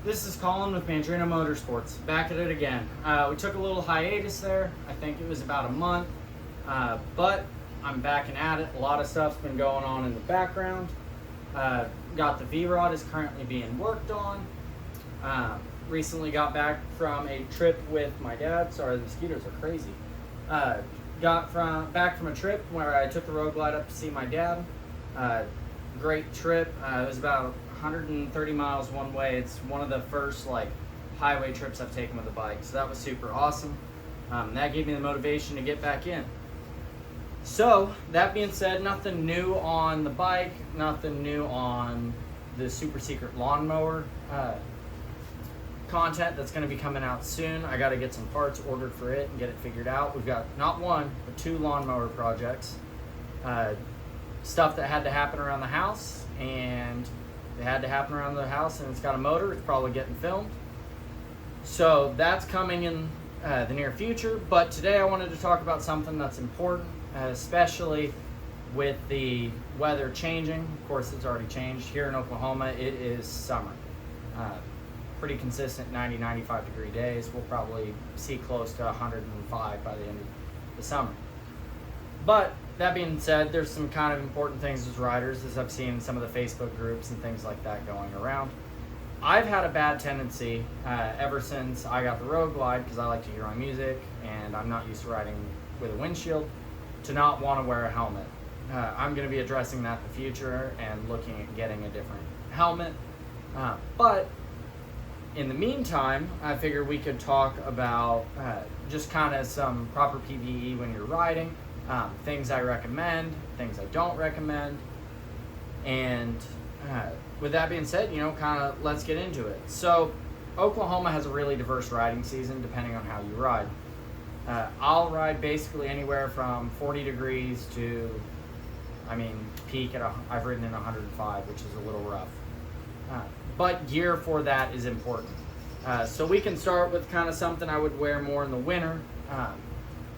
This is Colin with Mandrino Motorsports, back at it again. We took a little hiatus there. I think it was about a month, but I'm back and at it. A lot of stuff's been going on in the background. Got the V-Rod is currently being worked on. Recently got back from a trip with my dad. Sorry, the mosquitoes are crazy. Back from a trip where I took the road glide up to see my dad. Great trip. It was about 130 miles one way. It's one of the first highway trips I've taken with a bike, so that was super awesome. That gave me the motivation to get back in. So that being said, nothing new on the bike, nothing new on the super secret lawnmower content that's going to be coming out soon. I got to get some parts ordered for it and get it figured out. We've got not one but two lawnmower projects, stuff that had to happen around the house, and it had to happen around the house, and it's got a motor. It's probably getting filmed, so that's coming in the near future. But today I wanted to talk about something that's important, especially with the weather changing. Of course, it's already changed here in Oklahoma. It is summer. Pretty consistent 90-95 degree days. We'll probably see close to 105 by the end of the summer. But that being said, there's some kind of important things as riders, as I've seen in some of the Facebook groups and things like that going around. I've had a bad tendency ever since I got the road glide, because I like to hear my music and I'm not used to riding with a windshield, to not want to wear a helmet. I'm going to be addressing that in the future and looking at getting a different helmet. But in the meantime, I figured we could talk about just kind of some proper PPE when you're riding, things I recommend, things I don't recommend, and with that being said, kind of let's get into it. So Oklahoma has a really diverse riding season depending on how you ride. I'll ride basically anywhere from 40 degrees to, peak at I've ridden in 105, which is a little rough. But gear for that is important. So we can start with kind of something I would wear more in the winter,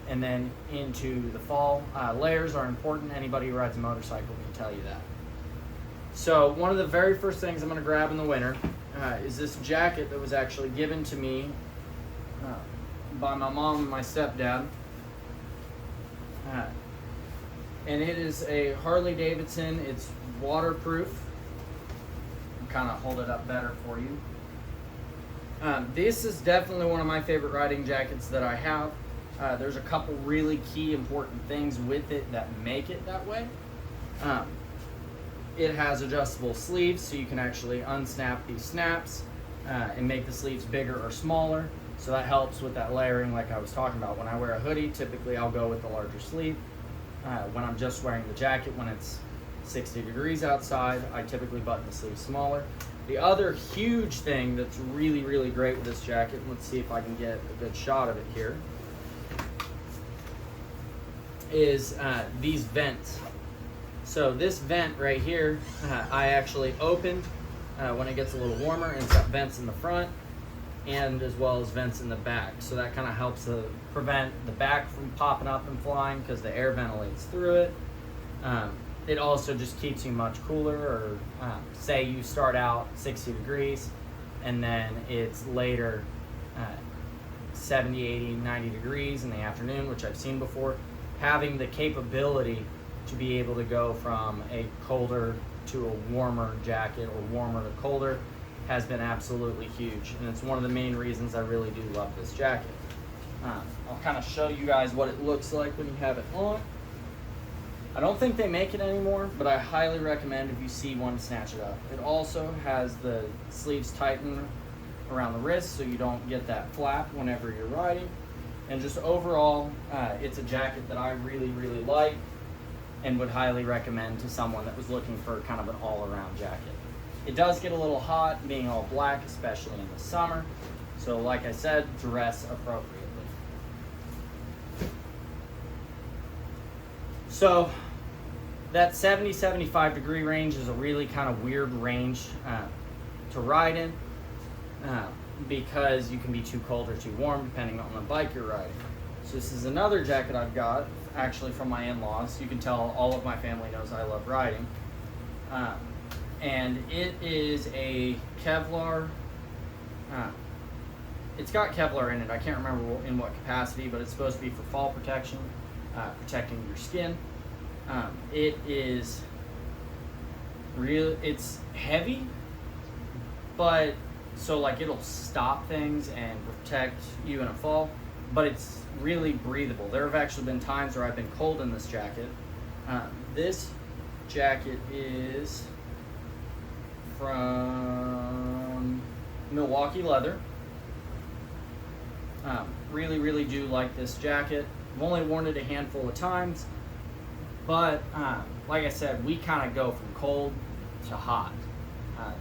and then into the fall. Layers are important. Anybody who rides a motorcycle can tell you that. So one of the very first things I'm going to grab in the winter is this jacket that was actually given to me by my mom and my stepdad. And it is a Harley Davidson. It's waterproof. Kind of hold it up better for you. This is definitely one of my favorite riding jackets that I have. There's a couple really key important things with it that make it that way. It has adjustable sleeves, so you can actually unsnap these snaps and make the sleeves bigger or smaller. So that helps with that layering like I was talking about. When I wear a hoodie, typically I'll go with the larger sleeve. When I'm just wearing the jacket, when it's 60 degrees outside, I typically button the sleeve smaller. The other huge thing that's really, really great with this jacket, let's see if I can get a good shot of it here, is these vents. So this vent right here, I actually open when it gets a little warmer, and it's got vents in the front and as well as vents in the back. So that kind of helps prevent the back from popping up and flying because the air ventilates through it. It also just keeps you much cooler, or say you start out 60 degrees and then it's later 70, 80, 90 degrees in the afternoon, which I've seen before. Having the capability to be able to go from a colder to a warmer jacket or warmer to colder has been absolutely huge, and it's one of the main reasons I really do love this jacket. I'll kind of show you guys what it looks like when you have it on. I don't think they make it anymore, but I highly recommend if you see one, snatch it up. It also has the sleeves tighten around the wrist so you don't get that flap whenever you're riding. And just overall, it's a jacket that I really, really like and would highly recommend to someone that was looking for kind of an all-around jacket. It does get a little hot being all black, especially in the summer. So like I said, dress appropriately. So that 70-75 degree range is a really kind of weird range to ride in because you can be too cold or too warm depending on the bike you're riding. So this is another jacket I've got, actually from my in-laws. You can tell all of my family knows I love riding. And it is a Kevlar It's got Kevlar in it. I can't remember in what capacity, but it's supposed to be for fall protection, protecting your skin. It is real. It's heavy, but so like it'll stop things and protect you in a fall. But it's really breathable. There have actually been times where I've been cold in this jacket. This jacket is from Milwaukee Leather. Really do like this jacket. I've only worn it a handful of times, but like I said, we kind of go from cold to hot.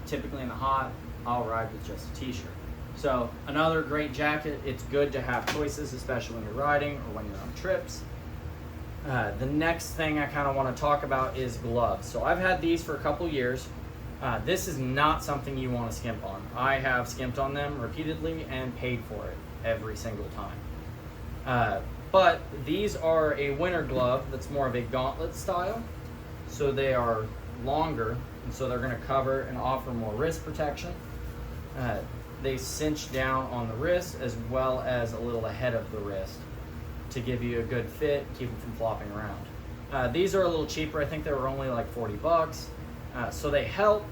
Typically in the hot, I'll ride with just a t-shirt. So another great jacket. It's good to have choices, especially when you're riding or when you're on trips. The next thing I kind of want to talk about is gloves. So I've had these for a couple years. This is not something you want to skimp on. I have skimped on them repeatedly and paid for it every single time. But these are a winter glove that's more of a gauntlet style. So they are longer, and so they're going to cover and offer more wrist protection. They cinch down on the wrist as well as a little ahead of the wrist to give you a good fit, keep them from flopping around. These are a little cheaper. I think they were only like $40. So they help,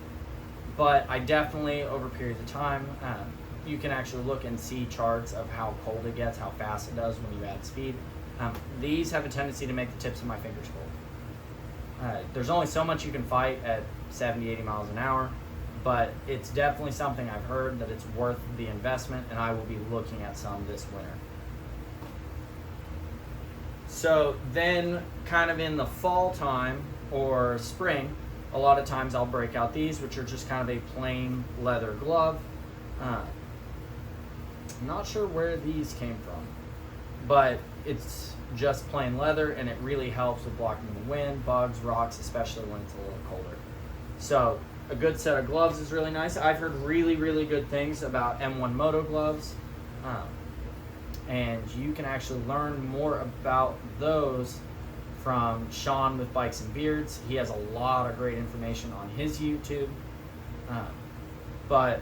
but I definitely, over periods of time, you can actually look and see charts of how cold it gets, how fast it does when you add speed. These have a tendency to make the tips of my fingers cold. There's only so much you can fight at 70, 80 miles an hour, but it's definitely something I've heard that it's worth the investment, and I will be looking at some this winter. So then kind of in the fall time or spring, a lot of times I'll break out these, which are just kind of a plain leather glove. I'm not sure where these came from, but it's just plain leather, and it really helps with blocking the wind, bugs, rocks, especially when it's a little colder. So a good set of gloves is really nice. I've heard really good things about M1 Moto gloves, and you can actually learn more about those from Sean with Bikes and Beards. He has a lot of great information on his YouTube, but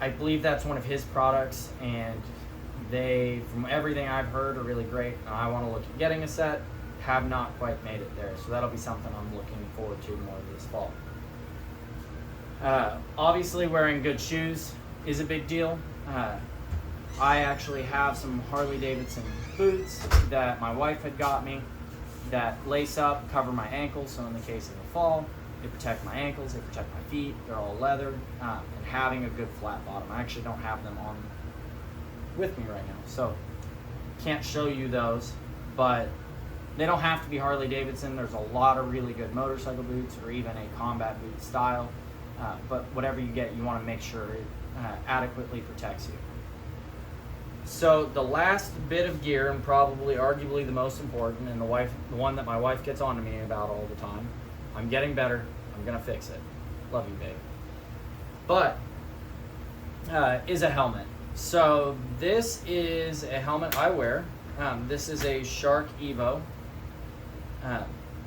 I believe that's one of his products, and they, from everything I've heard, are really great. I want to look at getting a set. Have not quite made it there, so that'll be something I'm looking forward to more this fall. Obviously, wearing good shoes is a big deal. I actually have some Harley-Davidson boots that my wife had got me that lace up, cover my ankles, so in the case of the fall, they protect my ankles, they protect my feet, they're all leather, and having a good flat bottom. I actually don't have them on with me right now, so can't show you those, but they don't have to be Harley-Davidson. There's a lot of really good motorcycle boots or even a combat boot style, but whatever you get, you want to make sure it adequately protects you. So the last bit of gear, and probably arguably the most important, and the one that my wife gets on to me about all the time, I'm getting better, I'm gonna fix it, love you babe, but is a helmet. So this is a helmet I wear. This is a Shark Evo.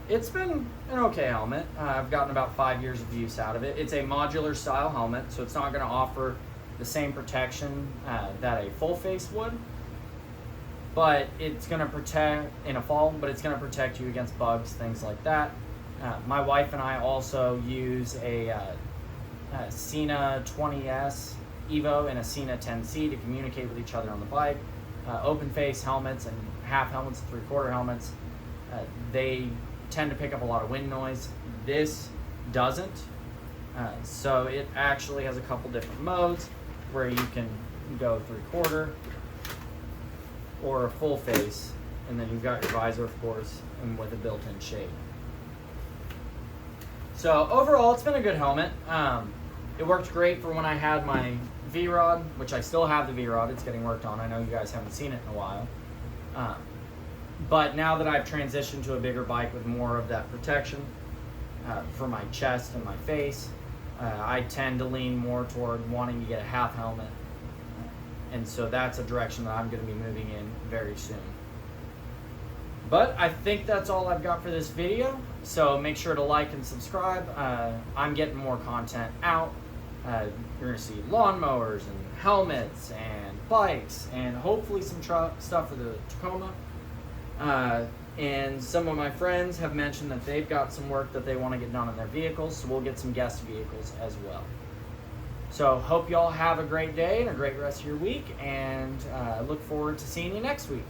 It's been an okay helmet. I've gotten about 5 years of use out of it. It's a modular style helmet, so it's not going to offer the same protection that a full face would, but it's going to protect in a fall, but it's going to protect you against bugs, things like that. My wife and I also use a Sena 20S Evo and a Sena 10C to communicate with each other on the bike. Open face helmets and half helmets, 3/4 helmets, they tend to pick up a lot of wind noise. This doesn't, so it actually has a couple different modes where you can go 3/4 or a full face, and then you've got your visor, of course, and with a built-in shade. So overall, it's been a good helmet. It worked great for when I had my V-Rod, which I still have the V-Rod. It's getting worked on. I know you guys haven't seen it in a while. But now that I've transitioned to a bigger bike with more of that protection for my chest and my face, I tend to lean more toward wanting to get a half helmet. And so that's a direction that I'm going to be moving in very soon. But I think that's all I've got for this video. So make sure to like and subscribe. I'm getting more content out. You're going to see lawnmowers and helmets and bikes and hopefully some stuff for the Tacoma. And some of my friends have mentioned that they've got some work that they want to get done on their vehicles, so we'll get some guest vehicles as well. So hope y'all have a great day and a great rest of your week, and look forward to seeing you next week.